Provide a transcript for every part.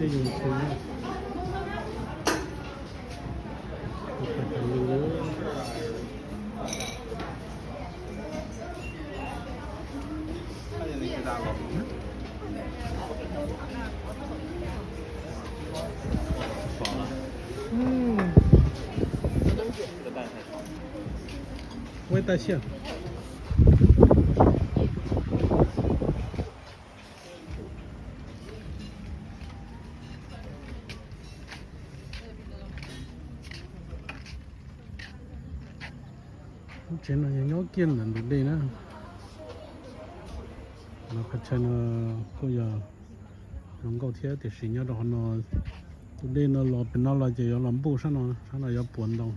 这泳池，看见那只大狗。爽了。嗯。这个蛋太爽了。味道香。trên là nhỏ kiên là được đây nữa nó phải trên nó bây giờ nó có thiết thì xí nhớ đó nó đây nó lọp nó là chỉ làm bù sao nó có buồn đâu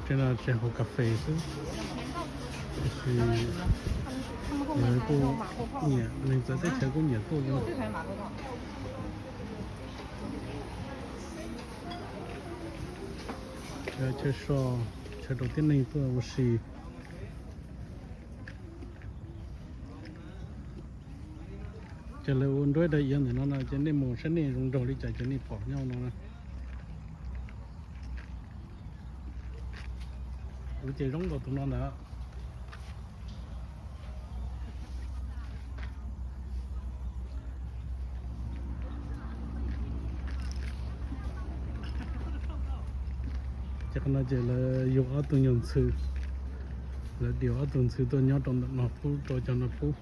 trên là chỉ học cà phê chứ thì người cô nhẹ mình sẽ thấy chơi cô nhẹ cô luôn chơi sò chơi đầu tiên này tôi là xì chơi là ôn đôi đây yên thì nó là chơi nên mùa sáng này rung đầu đi chạy chơi nên bỏ nhau nó nè chơi rong đầu tụi nó nữa chắc là chỉ là yêu ở tụi nhân sự là điều ở tụi sự tôi nhớ trong nó phú tôi cho nó phú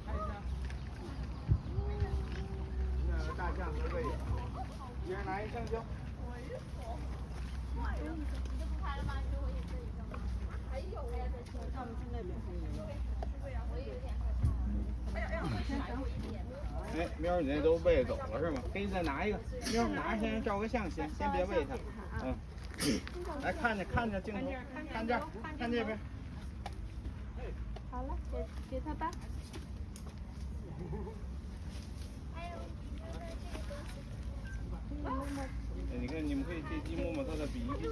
哎，喵，你那都喂走了是吗？给你再拿一个，喵，拿先照个相先别喂它。嗯，来看着镜头，看这儿，看这边。好了，给它吧。你看，你们可以借机摸摸它的鼻涕。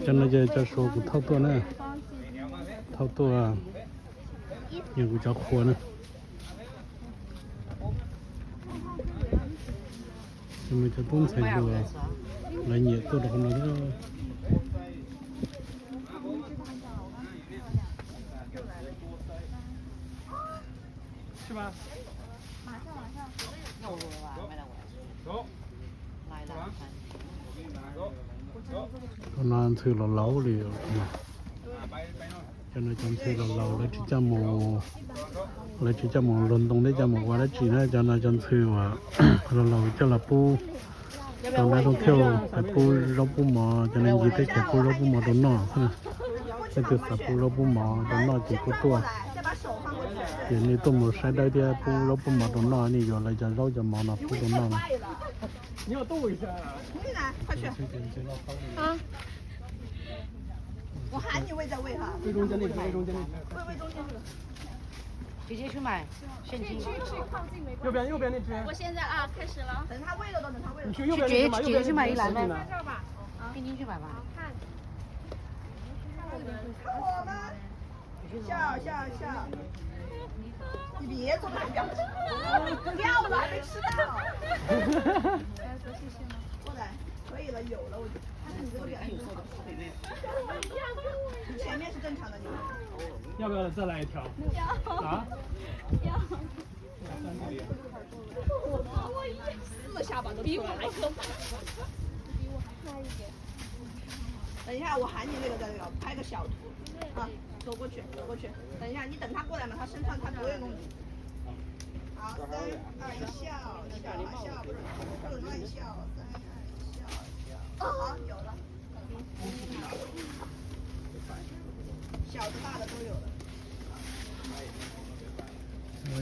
cho nó chơi cho số của thao tua này thao tua nhiều của cháu khô nữa nhưng mà cho tốn thời vừa lại nhiệt tôi được nó是吧？马上。那我吧，买了我。走。来了。我给你拿。走。nó thư là lâu liền cho nên trong thư là lâu lấy chỉ cho một lần đồng đấy cho một quả đấy chỉ nữa cho nên trong thư và là lâu cho là pu trong đấy không theo phải pu rau pu mò cho nên gì tới phải pu rau pu mò đốn nọ thôi cái từ phải pu rau pu mò đốn nọ chỉ có tua thì nếu tôi một sai đây thì pu rau pu mò đốn nọ này rồi lại cho rau cho mò nó pu đốn nọ 你要动一下。可以拿，快去。啊。我喊你喂再喂哈。喂中间那个，喂中间那个。喂中间这个。直接去买现金。去靠近没关系。右边那只。我现在啊，开始了。等他喂了都等他喂了。你去右边那只。直接去买一篮呗。在这儿吧。并进去买吧。看。看我吗？笑。你别做这种表情，掉了还没吃到。过来，可以了，有了，我觉得。但是你这个表情很好。你前面是正常的，你。要不要再来一条？要。啊？要。我4下巴都比我还可怕。比我还快一点。等一下，我喊你那个拍个小图啊。走过去。等一下，你等他过来嘛，他身上他不会弄你。好，3、2、1，笑，不能乱笑。3、2、1，笑。好，有了。小的大的都有了。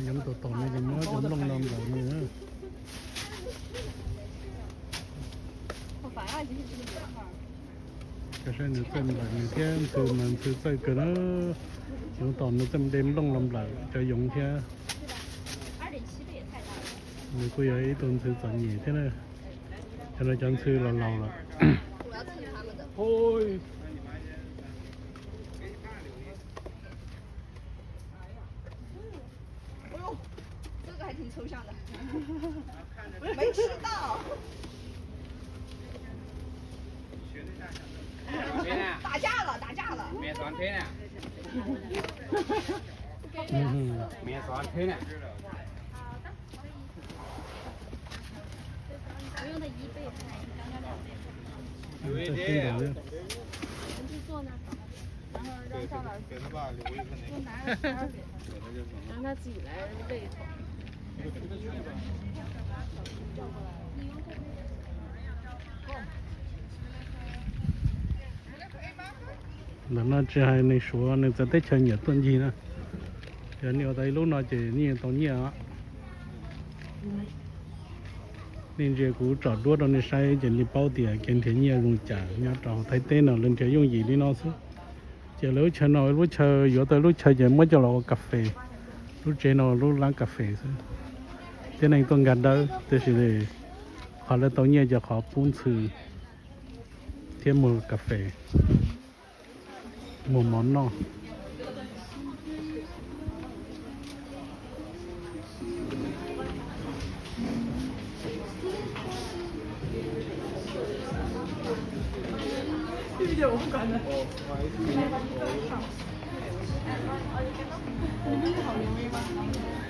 giống tổ tổ này thì nó giống lông lông rồi nữa cái này nó tên là như thế từ mà từ tới cái nó giống tổ nó tên đêm lông lông lại cho dùng thế người cô ấy tuần thư chọn gì thế này cho nên chọn thư là lâu rồi ôi 抽象的，没吃到。打架了，打架了。面酸腿呢？嗯面酸腿呢？不用的1倍，刚刚2倍。有一这新点。的人去做呢，然后让赵老师给他爸留一份那就拿着12给他，让他自己来喂一口。là nó chỉ hay này số này sẽ tới chơi nhiều tuần gì nữa giờ nhiều tại lúc nó chỉ nhiều tao nhiều á nên giờ cũng trò đua đâu này sai chỉ đi bao tiền kiếm tiền nhiều dùng trả nhớ trò thấy tên nào lên chơi dùng gì đi nó chứ giờ lúc chơi nào lúc chơi giờ tới lúc chơi giờ mới cho nó cà phê lúc chơi nào lúc làm cà phê chứ thế này tôi gần đó tôi sẽ để họ là tao nhiều giờ họ bốn次thêm một cà phê một món no